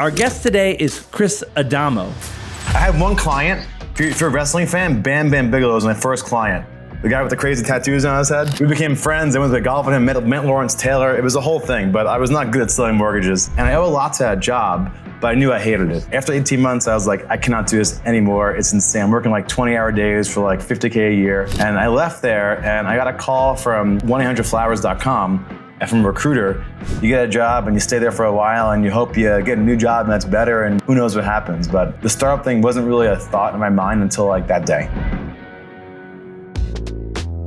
Our guest today is Chris Adamo. I had one client. If you're a wrestling fan, Bam Bam Bigelow was my first client. The guy with the crazy tattoos on his head. We became friends. I went to golf with him, met Lawrence Taylor. It was a whole thing, but I was not good at selling mortgages. And I owe a lot to that job, but I knew I hated it. After 18 months, I was like, I cannot do this anymore. It's insane. I'm working like 20-hour days for like $50K a year. And I left there and I got a call from 1-800-Flowers.com. And from a recruiter, you get a job and you stay there for a while and you hope you get a new job and that's better and who knows what happens. But the startup thing wasn't really a thought in my mind until like that day.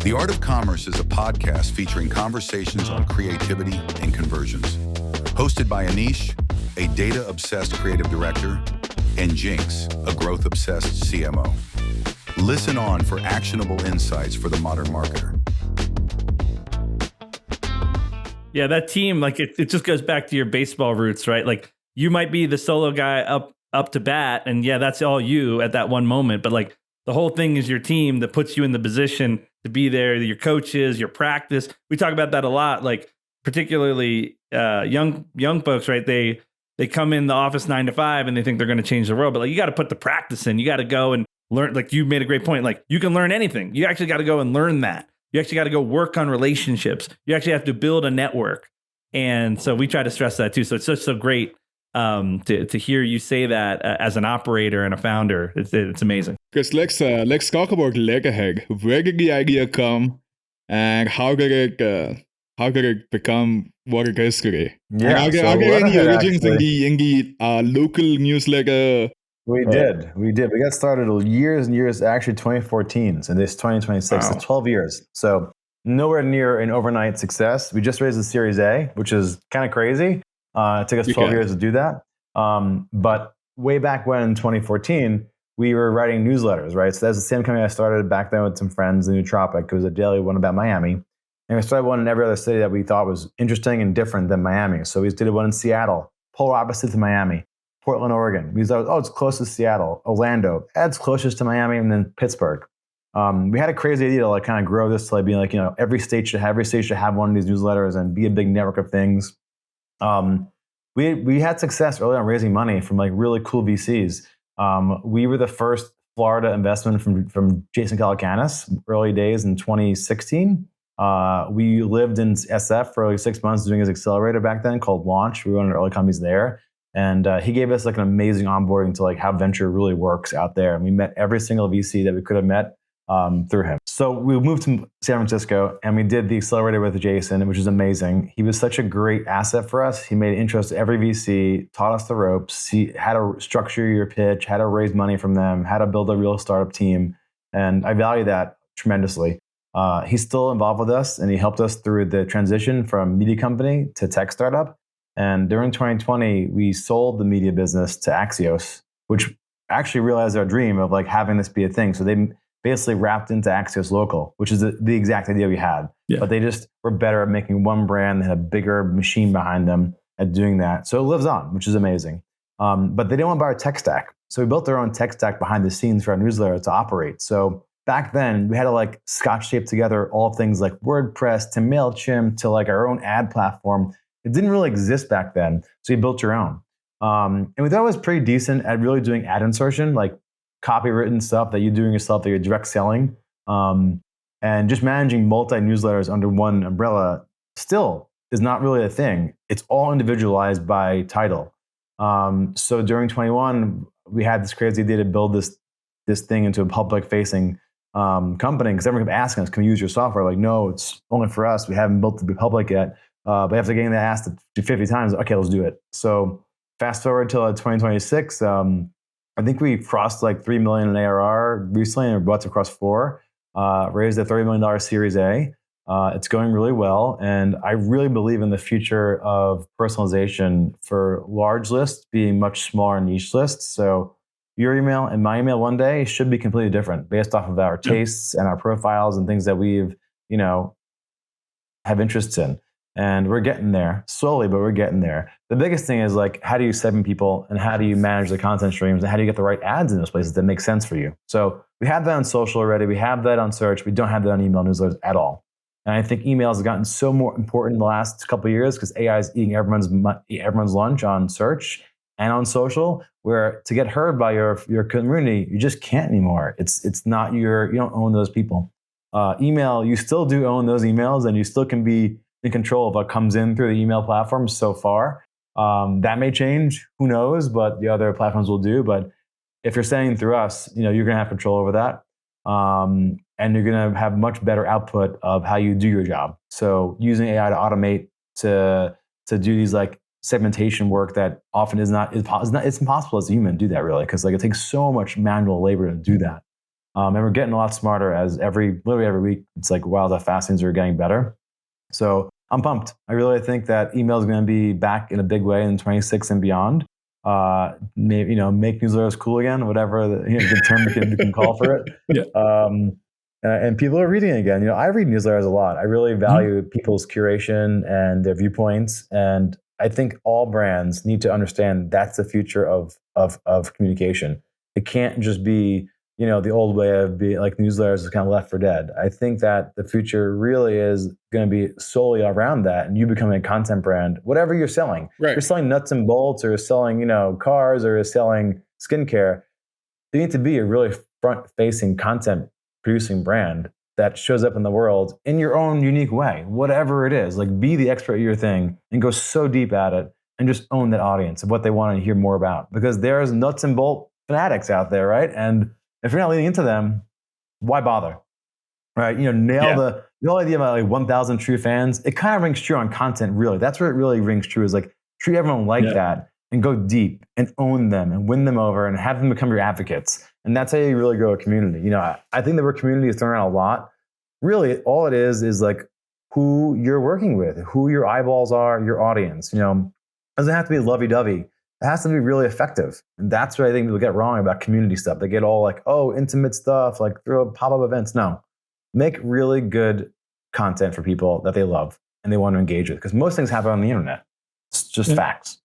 The Art of Commerce is a podcast featuring conversations on creativity and conversions. Hosted by Anish, a data-obsessed creative director, and Jinx, a growth-obsessed CMO. Listen on for actionable insights for the modern marketer. Yeah, that team, like it just goes back to your baseball roots, right? Like you might be the solo guy up to bat, and yeah, that's all you at that one moment. But like the whole thing is your team that puts you in the position to be there, your coaches, your practice. We talk about that a lot, like particularly young folks, right? They come in the office 9 to 5 and they think they're going to change the world, but like you got to put the practice in. You got to go and learn. Like you made a great point. Like you can learn anything. You actually got to go and learn that. You actually got to go work on relationships. You actually have to build a network. And so we try to stress that too. So it's just so great to hear you say that as an operator and a founder. It's amazing. Chris, let's talk about Letterhead. Where did the idea come, and how did it become what it is today? Yeah, are there any origins in the local newsletter? We did. We got started years and years, actually 2014. So this 2026, wow. So 12 years. So nowhere near an overnight success. We just raised a Series A, which is kind of crazy. It took us 12 years to do that. But way back when in 2014, we were writing newsletters, right? So that's the same company I started back then with some friends in Nootropic. It was a daily one about Miami. And we started one in every other city that we thought was interesting and different than Miami. So we did one in Seattle, polar opposite to Miami. Portland, Oregon. We thought, it's close to Seattle. Orlando, that's closest to Miami, and then Pittsburgh. We had a crazy idea to like kind of grow this to like being like, every state should have one of these newsletters and be a big network of things. We had success early on raising money from like really cool VCs. We were the first Florida investment from Jason Calacanis, early days in 2016. We lived in SF for like 6 months doing his accelerator back then called Launch. We were one of the early companies there. And he gave us like an amazing onboarding to like how venture really works out there. And we met every single VC that we could have met through him. So we moved to San Francisco and we did the accelerator with Jason, which is amazing. He was such a great asset for us. He made intros to every VC, taught us the ropes, how to structure your pitch, how to raise money from them, how to build a real startup team. And I value that tremendously. He's still involved with us and he helped us through the transition from media company to tech startup. And during 2020, we sold the media business to Axios, which actually realized our dream of like having this be a thing. So they basically wrapped into Axios Local, which is the exact idea we had. Yeah. But they just were better at making one brand. They had a bigger machine behind them at doing that. So it lives on, which is amazing. But they didn't want to buy our tech stack. So we built our own tech stack behind the scenes for our newsletter to operate. So back then, we had to like scotch tape together all things like WordPress to MailChimp to like our own ad platform. It didn't really exist back then, so you built your own. And we thought it was pretty decent at really doing ad insertion, like copywritten stuff that you're doing yourself, that you're direct selling. And just managing multi-newsletters under one umbrella still is not really a thing. It's all individualized by title. So during 21, we had this crazy idea to build this thing into a public-facing company, because everyone kept asking us, can we use your software? Like, no, it's only for us. We haven't built it to be public yet. But after getting that asked 50 times, okay, let's do it. So fast forward till 2026, I think we crossed like 3 million in ARR recently, and we're about to cross 4. Raised a $30 million Series A. It's going really well, and I really believe in the future of personalization for large lists being much smaller niche lists. So your email and my email one day should be completely different based off of our tastes and our profiles and things that we've have interests in. And we're getting there slowly, but we're getting there. The biggest thing is like, how do you segment people and how do you manage the content streams and how do you get the right ads in those places that make sense for you? So we have that on social already. We have that on search. We don't have that on email newsletters at all. And I think emails have gotten so more important in the last couple of years because AI is eating everyone's lunch on search. and on social, where to get heard by your community, you just can't anymore. It's not you don't own those people. Email, you still do own those emails, and you still can be in control of what comes in through the email platforms so far. That may change, who knows, but the other platforms will do. But if you're sending through us, you're going to have control over that. And you're going to have much better output of how you do your job. So using AI to automate to do these like segmentation work that often it's impossible as a human to do that, really, because like it takes so much manual labor to do that. And we're getting a lot smarter as literally every week. It's like, wow, the fast things are getting better. So I'm pumped. I really think that email is going to be back in a big way in 26 and beyond. Maybe, make newsletters cool again, whatever the good term we can call for it. Yeah. And people are reading it again. I read newsletters a lot. I really value people's curation and their viewpoints. And I think all brands need to understand that's the future of communication. It can't just be, the old way of being like newsletters is kind of left for dead. I think that the future really is going to be solely around that, and you becoming a content brand, whatever you're selling. Right. You're selling nuts and bolts, or selling, cars, or selling skincare. You need to be a really front-facing content producing brand that shows up in the world in your own unique way, whatever it is. Like, be the expert at your thing and go so deep at it and just own that audience of what they want to hear more about. Because there's nuts and bolt fanatics out there, right? And if you're not leaning into them, why bother? Right? The whole idea about like 1,000 true fans, it kind of rings true on content, really. That's where it really rings true, is like treat everyone like that and go deep and own them and win them over and have them become your advocates. And that's how you really grow a community. I think the word community is thrown around a lot. Really, all it is like who you're working with, who your eyeballs are, your audience. It doesn't have to be lovey-dovey. It has to be really effective. And that's what I think people get wrong about community stuff. They get all like, intimate stuff, like throw pop-up events. No. Make really good content for people that they love and they want to engage with. Because most things happen on the internet. It's just facts.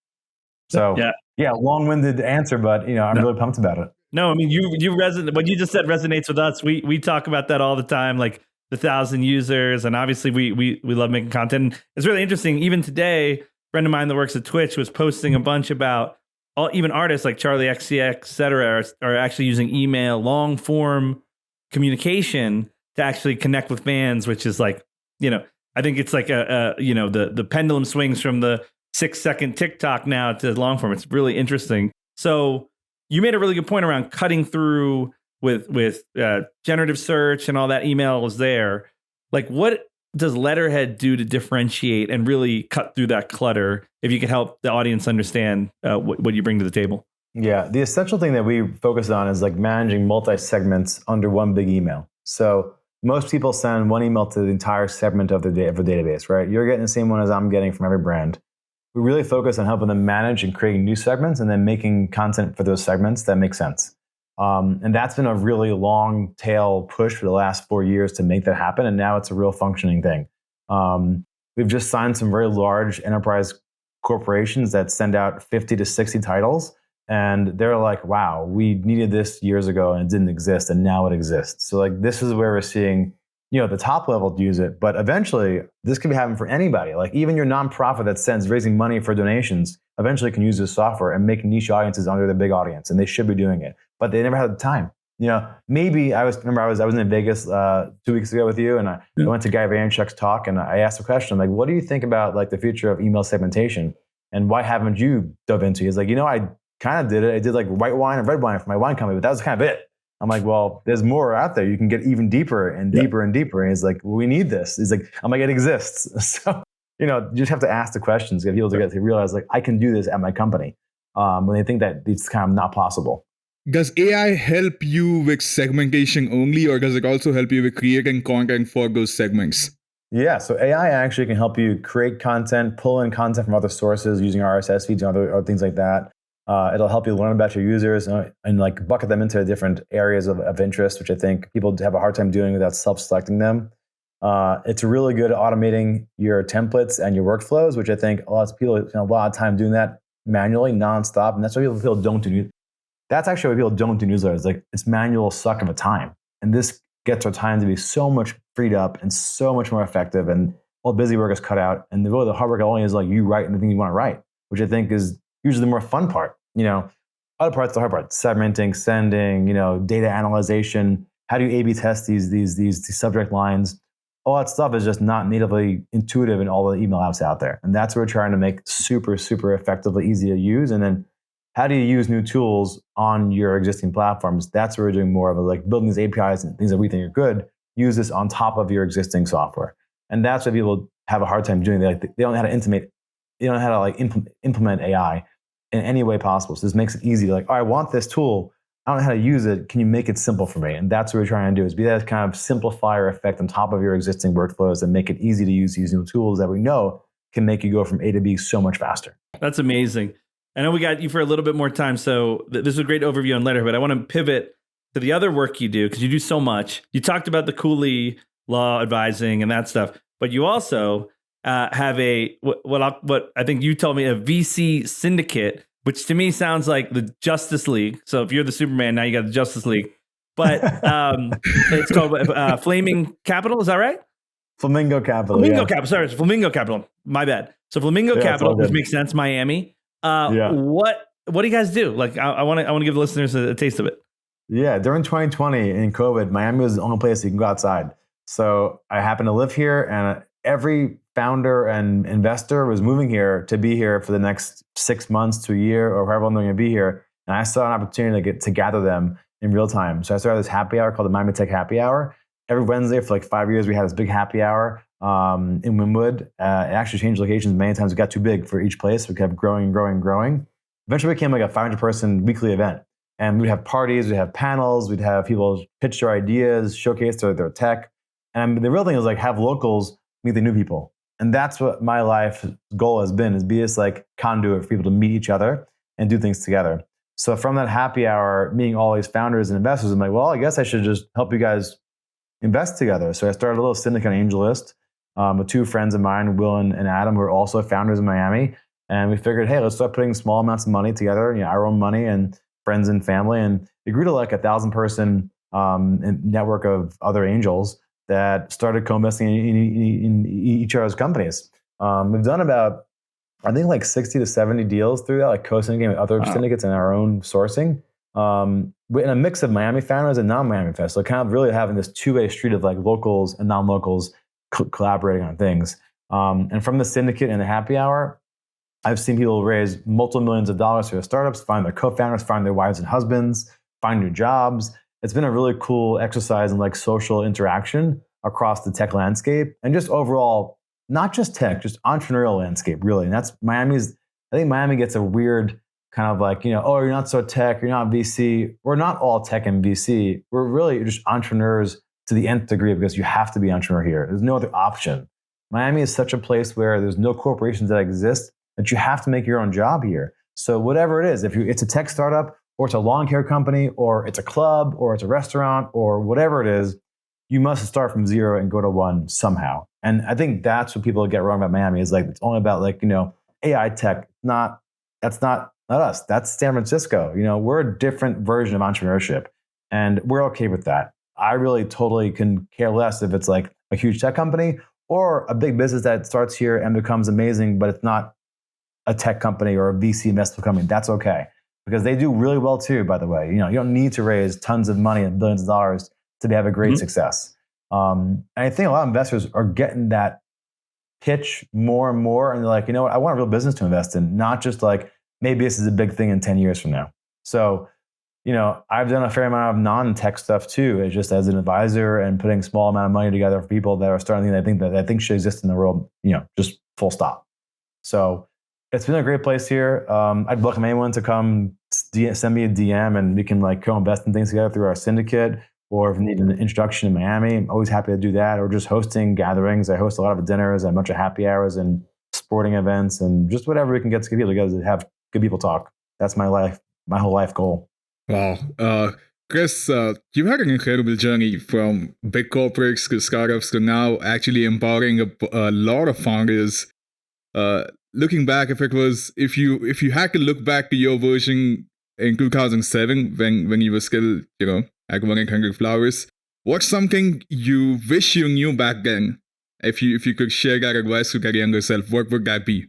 So, long-winded answer, but I'm really pumped about it. No, I mean, you resonate. What you just said resonates with us. We talk about that all the time, like the 1,000 users, and obviously we love making content. It's really interesting. Even today, a friend of mine that works at Twitch was posting a bunch about even artists like Charlie XCX, et cetera, are actually using email, long form communication to actually connect with fans, which is like, I think it's like the pendulum swings from the 6-second TikTok now to long form. It's really interesting. So you made a really good point around cutting through with generative search and all that email was there. Like, what does Letterhead do to differentiate and really cut through that clutter? If you could help the audience understand what you bring to the table. Yeah, the essential thing that we focus on is like managing multi-segments under one big email. So most people send one email to the entire segment of the database, right? You're getting the same one as I'm getting from every brand. We really focus on helping them manage and creating new segments and then making content for those segments that make sense. And that's been a really long tail push for the last 4 years to make that happen. And now it's a real functioning thing. We've just signed some very large enterprise corporations that send out 50 to 60 titles. And they're like, wow, we needed this years ago and it didn't exist. And now it exists. So like, this is where we're seeing, the top level use it. But eventually this could be happening for anybody. Like even your nonprofit that sends raising money for donations eventually can use this software and make niche audiences under the big audience. And they should be doing it, but they never had the time. Maybe I was in Vegas 2 weeks ago with you, and I went to Guy Vaynerchuk's talk, and I asked a question like, what do you think about like the future of email segmentation, and why haven't you dove into it? He's like, I kind of did it. I did like white wine and red wine for my wine company, but that was kind of it. I'm like, well, there's more out there. You can get even deeper and deeper and deeper. And he's like, well, we need this. He's like, I'm like, it exists. So, you just have to ask the questions, get people to get to realize like, I can do this at my company. When they think that it's kind of not possible. Does AI help you with segmentation only, or does it also help you with creating content for those segments? Yeah, so AI actually can help you create content, pull in content from other sources using RSS feeds and other things like that. It'll help you learn about your users and like bucket them into different areas of interest, which I think people have a hard time doing without self-selecting them. It's really good at automating your templates and your workflows, which I think a lot of people spend a lot of time doing that manually, nonstop, and that's why people don't do. That's actually why people don't do newsletters. Like it's manual suck of a time, and this gets our time to be so much freed up and so much more effective, and all busy work is cut out. And the hard work only is like you write anything you want to write, which I think is usually the more fun part. other parts, the hard part, segmenting, sending, data analyzation. How do you A/B test these subject lines? All that stuff is just not natively intuitive in all the email apps out there. And that's what we're trying to make super, super effectively easy to use. And then how do you use new tools on your existing platforms? That's where we're doing more of like building these APIs and things that we think are good. Use this on top of your existing software. And that's what people have a hard time doing. They don't know how to implement AI in any way possible. So this makes it easy. Like, oh, I want this tool. I don't know how to use it. Can you make it simple for me? And that's what we're trying to do, is be that kind of simplifier effect on top of your existing workflows and make it easy to use these new tools that we know can make you go from A to B so much faster. That's amazing. I know we got you for a little bit more time, so this is a great overview on Letterhead, but I want to pivot to the other work you do, because you do so much. You talked about the Cooley law advising and that stuff, but you also have what I think you told me, a VC syndicate, which to me sounds like the Justice League. So if you're the Superman, now you got the Justice League. But it's called Flaming Capital. Is that right? Flamingo Capital. Capital. Sorry, it's Flamingo Capital. My bad. So Flamingo Capital, which makes sense. Miami. What do you guys do? Like, I want to give the listeners a taste of it. Yeah, during 2020 in COVID, Miami was the only place you can go outside. So I happened to live here, and every founder and investor was moving here to be here for the next 6 months to a year, or however long they're going to be here. And I saw an opportunity to gather them in real time. So I started this happy hour called the Miami Tech Happy Hour. Every Wednesday for like 5 years, we had this big happy hour in Wynwood. It actually changed locations many times. It got too big for each place. We kept growing and growing and growing. Eventually, it became like a 500-person weekly event. And we'd have parties, we'd have panels, we'd have people pitch their ideas, showcase their tech. And the real thing is like have locals meet the new people. And that's what my life goal has been, is be this like conduit for people to meet each other and do things together. So from that happy hour, meeting all these founders and investors, I'm like, well, I guess I should just help you guys invest together. So I started a little syndicate on AngelList with two friends of mine, Will and Adam, who are also founders in Miami. And we figured, hey, let's start putting small amounts of money together, our own money and friends and family. And it grew to like 1,000-person network of other angels that started co-investing in each other's companies. We've done about, I think, like 60 to 70 deals through that, like co-syndicating with other syndicates and our own sourcing. In a mix of Miami founders and non-Miami founders. So kind of really having this two-way street of like locals and non-locals collaborating on things. And from the syndicate and the happy hour, I've seen people raise multiple millions of dollars for their startups, find their co-founders, find their wives and husbands, find new jobs. It's been a really cool exercise in like social interaction across the tech landscape, and just overall, not just tech, just entrepreneurial landscape, really. And that's I think Miami gets a weird kind of like, oh, you're not so tech, you're not VC. We're not all tech and VC. We're really just entrepreneurs to the nth degree, because you have to be an entrepreneur here. There's no other option. Miami is such a place where there's no corporations that exist, that you have to make your own job here. So whatever it is, if it's a tech startup, or it's a lawn care company, or it's a club, or it's a restaurant, or whatever it is, you must start from zero and go to one somehow. And I think that's what people get wrong about Miami, is like, it's only about like, AI tech. That's not us. That's San Francisco. We're a different version of entrepreneurship, and we're okay with that. I really totally can care less if it's like a huge tech company or a big business that starts here and becomes amazing, but it's not a tech company or a VC investment company. That's okay, because they do really well too, by the way. You don't need to raise tons of money and billions of dollars to have a great success. And I think a lot of investors are getting that pitch more and more. And they're like, you know what, I want a real business to invest in, not just like, maybe this is a big thing in 10 years from now. So, I've done a fair amount of non-tech stuff too, just as an advisor and putting a small amount of money together for people that are starting that I think should exist in the world, just full stop. So it's been a great place here. I'd welcome anyone to come send me a DM, and we can like co-invest in things together through our syndicate. Or if you need an introduction in Miami, I'm always happy to do that. Or just hosting gatherings. I host a lot of dinners and a bunch of happy hours and sporting events, and just whatever we can get to people together to have good people talk. That's my whole life goal. Wow. Chris, you've had an incredible journey from big corporates to startups to now actually empowering a lot of founders. Looking back, if you had to look back to your version in 2007 when you were still, at 100 Flowers, what's something you wish you knew back then? If you could share that advice with that younger self, what would that be?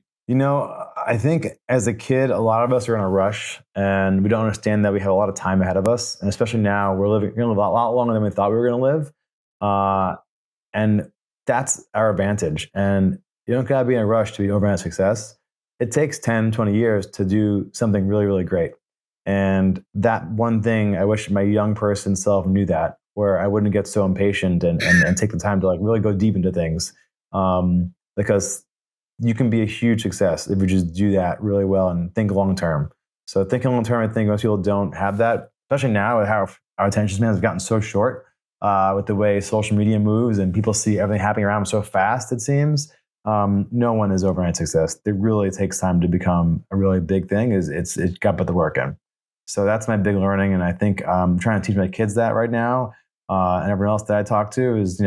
I think as a kid, a lot of us are in a rush and we don't understand that we have a lot of time ahead of us. And especially now, we're going to live a lot longer than we thought we were going to live. And that's our advantage. And you don't got to be in a rush to be overnight success. It takes 10, 20 years to do something really, really great. And that one thing, I wish my young person self knew that, where I wouldn't get so impatient and take the time to like really go deep into things. Because you can be a huge success if you just do that really well and think long term. So thinking long term, I think most people don't have that, especially now with how our attention spans have gotten so short, with the way social media moves and people see everything happening around them so fast, it seems. No one is overnight success. It really takes time to become a really big thing. It's got to put the work in. So that's my big learning, and I think I'm trying to teach my kids that right now, and everyone else that I talk to is,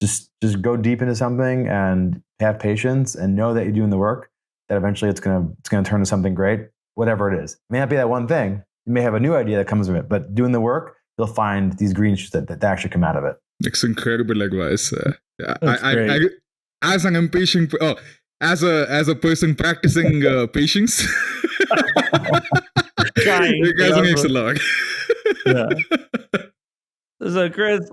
just go deep into something and have patience and know that you're doing the work. That eventually it's gonna turn into something great, whatever it is. It may not be that one thing. You may have a new idea that comes from it, but doing the work, you'll find these green shoots that actually come out of it. It's incredible advice. I as an impatient, as a person practicing patience, you guys makes a lot. Yeah. So Chris,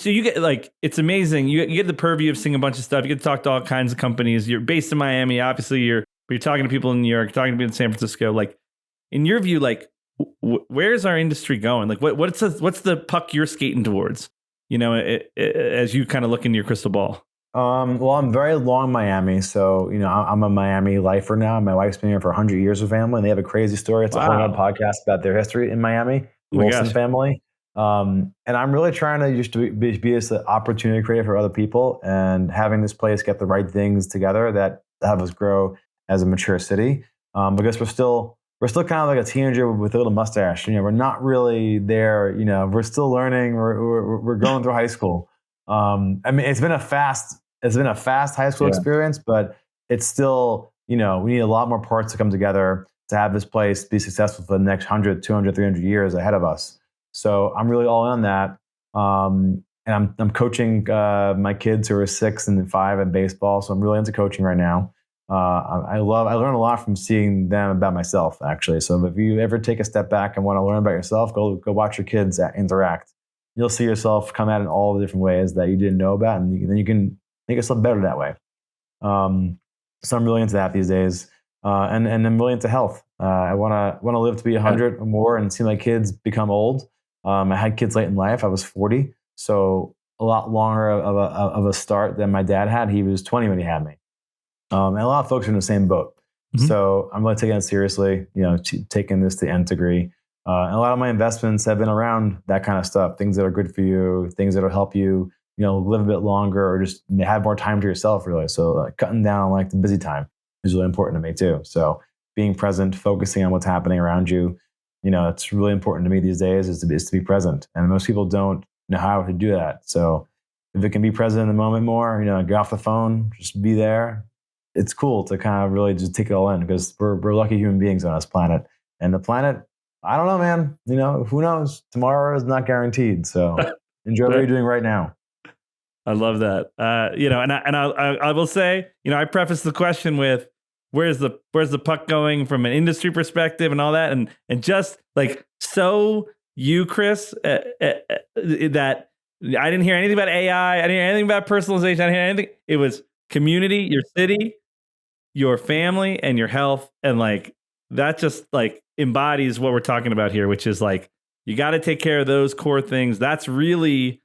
so you get it's amazing. You get the purview of seeing a bunch of stuff. You get to talk to all kinds of companies. You're based in Miami, obviously. You're talking to people in New York, talking to people in San Francisco. In your view, where's our industry going? What's the puck you're skating towards? As you kind of look into your crystal ball. Well, I'm very long Miami, so I'm a Miami lifer now. My wife's been here for 100 years with family, and they have a crazy story. It's a whole other podcast about their history in Miami, the Wilson family. And I'm really trying to just be this opportunity creator for other people, and having this place get the right things together that have us grow as a mature city. Because we're still kind of like a teenager with a little mustache. We're not really there. We're still learning. We're going through high school. It's been a fast high school experience, but it's still, we need a lot more parts to come together to have this place be successful for the next 100, 200, 300 years ahead of us. So I'm really all in on that. And I'm coaching my kids who are 6 and 5 in baseball. So I'm really into coaching right now. I learn a lot from seeing them about myself, actually. So if you ever take a step back and want to learn about yourself, go watch your kids interact. You'll see yourself come at it in all the different ways that you didn't know about, and then you can make yourself better that way. So I'm really into that these days, and I'm really into health. I want to live to be 100 or more and see my kids become old. I had kids late in life. I was 40, so a lot longer of a start than my dad had. He was 20 when he had me, and a lot of folks are in the same boat. Mm-hmm. So I'm really taking it seriously. Taking this to the nth degree. And a lot of my investments have been around that kind of stuff, things that are good for you, things that will help you, live a bit longer or just have more time to yourself, really. So cutting down on the busy time is really important to me too. So being present, focusing on what's happening around you, it's really important to me these days is to be present. And most people don't know how to do that. So if it can be present in the moment more, get off the phone, just be there. It's cool to kind of really just take it all in, because we're lucky human beings on this planet. And the planet, I don't know, man. Who knows? Tomorrow is not guaranteed. So enjoy what you're doing right now. I love that. And I will say, I preface the question with where's the puck going from an industry perspective and all that, and just so you, Chris, that I didn't hear anything about AI. I didn't hear anything about personalization. I didn't hear anything. It was community, your city, your family, and your health, and that just embodies what we're talking about here, which is you got to take care of those core things. That's really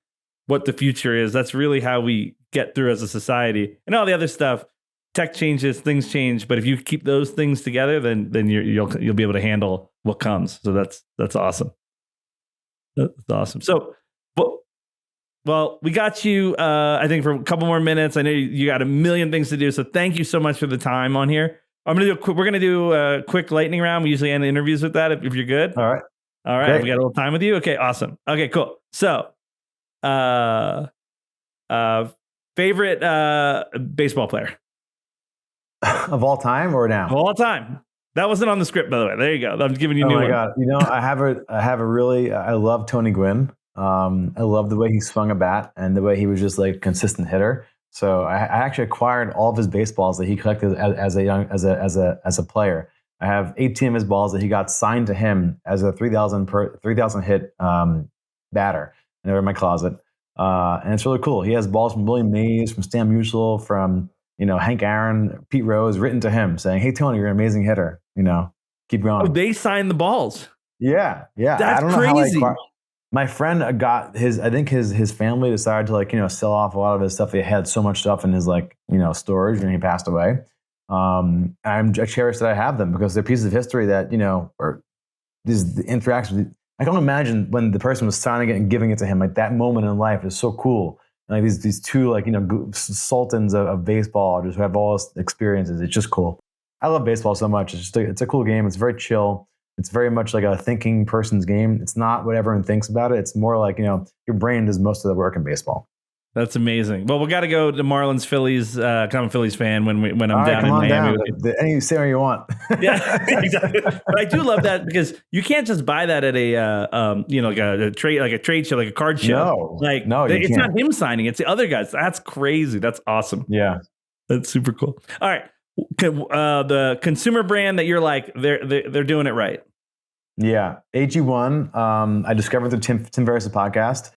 what the future is. That's really how we get through as a society. And all the other stuff, tech changes, things change, but if you keep those things together, then you'll be able to handle what comes. So that's awesome. That's awesome. So, well, we got you, I think, for a couple more minutes. I know you got a million things to do, so thank you so much for the time on here. We're going to do a quick lightning round. We usually end interviews with that if you're good. All right. Great. We got a little time with you. Okay, awesome. Okay, cool. So, favorite baseball player of all time or now? Of all time. That wasn't on the script, by the way. There you go. I'm giving you new one. Oh my God. I love Tony Gwynn. I love the way he swung a bat and the way he was just consistent hitter. So I actually acquired all of his baseballs that he collected as a player. I have 18 of his balls that he got signed to him as a 3,000 hit batter, and they're in my closet. And it's really cool. He has balls from Willie Mays, from Stan Musial, from Hank Aaron, Pete Rose, written to him saying, "Hey Tony, you're an amazing hitter. Keep going." Oh, they signed the balls. Yeah. That's I don't know crazy. how my friend got his. I think his family decided to sell off a lot of his stuff. They had so much stuff in his storage, and he passed away. I cherish that I have them because they're pieces of history that or these interactions. I can't imagine when the person was signing it and giving it to him. Like that moment in life is so cool. Like these two sultans of baseball just who have all those experiences. It's just cool. I love baseball so much. It's a cool game. It's very chill. It's very much like a thinking person's game. It's not what everyone thinks about it. It's more like your brain does most of the work in baseball. That's amazing. Well, we got to go to Marlins, Phillies. I'm a Phillies fan when I'm down in Miami. Any say you want. Yeah, exactly. But I do love that because you can't just buy that at a trade show, like a card show. No, it's not him signing; it's the other guys. That's crazy. That's awesome. Yeah, that's super cool. All right, the consumer brand that you're like they're doing it right. Yeah, AG1. I discovered through Tim Ferriss's podcast.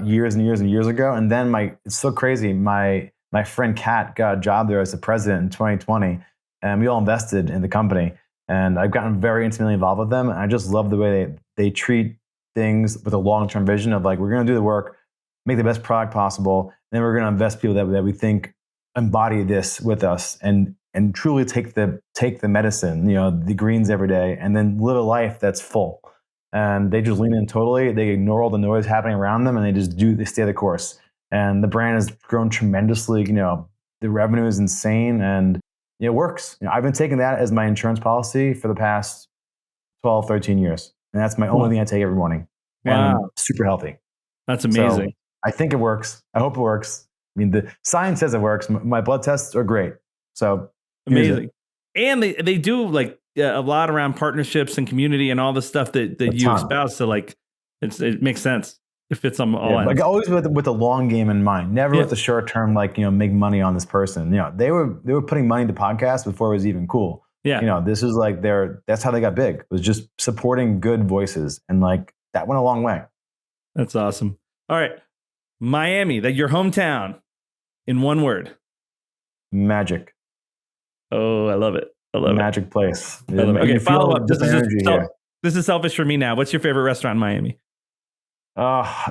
Years and years and years ago. And then it's so crazy. My friend Kat got a job there as the president in 2020, and we all invested in the company. And I've gotten very intimately involved with them. And I just love the way they treat things with a long-term vision of we're going to do the work, make the best product possible. And then we're going to invest people that we think embody this with us and truly take the medicine, the greens every day, and then live a life that's full. And they just lean in totally. They ignore all the noise happening around them, and they stay the course. And the brand has grown tremendously. The revenue is insane, and it works. I've been taking that as my insurance policy for the past 12, 13 years. And that's my only thing I take every morning. Wow. And I'm super healthy. That's amazing. So I think it works. I hope it works. I mean, the science says it works. My blood tests are great. So amazing. And they do a lot around partnerships and community and all the stuff that you espouse. So it makes sense. It fits on all ends. Always with the long game in mind, never with the short term, make money on this person. They were putting money into podcasts before it was even cool. Yeah. This is that's how they got big. It was just supporting good voices. And that went a long way. That's awesome. All right. Miami, your hometown, in one word. Magic. Oh, I love it. Magic place. Okay, follow up. This is selfish for me now. What's your favorite restaurant in Miami?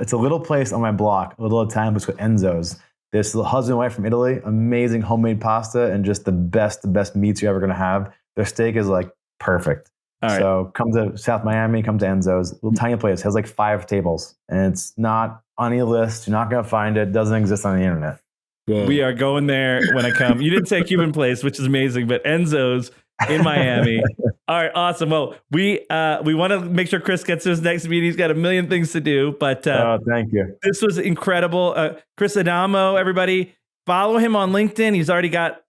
It's a little place on my block, a little Italian place called Enzo's. This husband and wife from Italy, amazing homemade pasta and just the best meats you're ever going to have. Their steak is perfect. All right. So come to South Miami, come to Enzo's. Little tiny place, has 5 tables, and it's not on your list. You're not going to find it. Doesn't exist on the internet. Whoa. We are going there when I come. You didn't say Cuban place, which is amazing, but Enzo's in Miami. All right, awesome. Well, we want to make sure Chris gets to his next meeting. He's got a million things to do, but thank you. This was incredible. Chris Adamo, everybody, follow him on LinkedIn. He's already got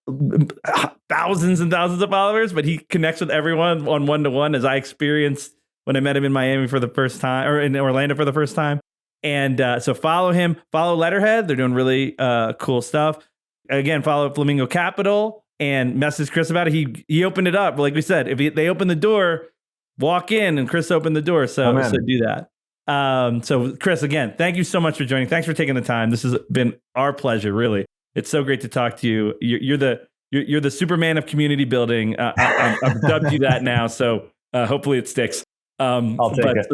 thousands and thousands of followers, but he connects with everyone on one-to-one, as I experienced when I met him in Miami for the first time, or in Orlando for the first time. And so follow him, follow Letterhead. They're doing really cool stuff. Again, follow Flamingo Capital and message Chris about it. He opened it up. Like we said, if they open the door, walk in, and Chris opened the door. So do that. So Chris, again, thank you so much for joining. Thanks for taking the time. This has been our pleasure, really. It's so great to talk to you. You're the Superman of community building. I've dubbed you that now. So hopefully it sticks. I'll take it.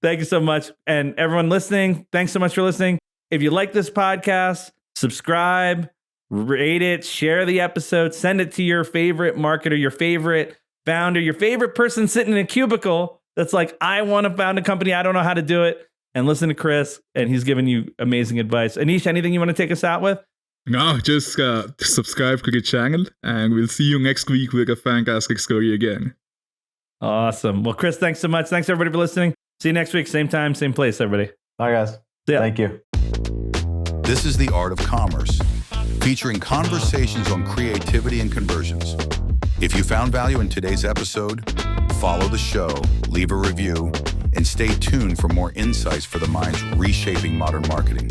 Thank you so much. And everyone listening, thanks so much for listening. If you like this podcast, subscribe, rate it, share the episode, send it to your favorite marketer, your favorite founder, your favorite person sitting in a cubicle that's I want to found a company. I don't know how to do it. And listen to Chris, and he's giving you amazing advice. Anish, anything you want to take us out with? No, just subscribe to the channel, and we'll see you next week with a fantastic story again. Awesome. Well, Chris, thanks so much. Thanks, everybody, for listening. See you next week. Same time, same place, everybody. Bye, guys. Thank you. This is The Art of Commerce, featuring conversations on creativity and conversions. If you found value in today's episode, follow the show, leave a review, and stay tuned for more insights for the minds reshaping modern marketing.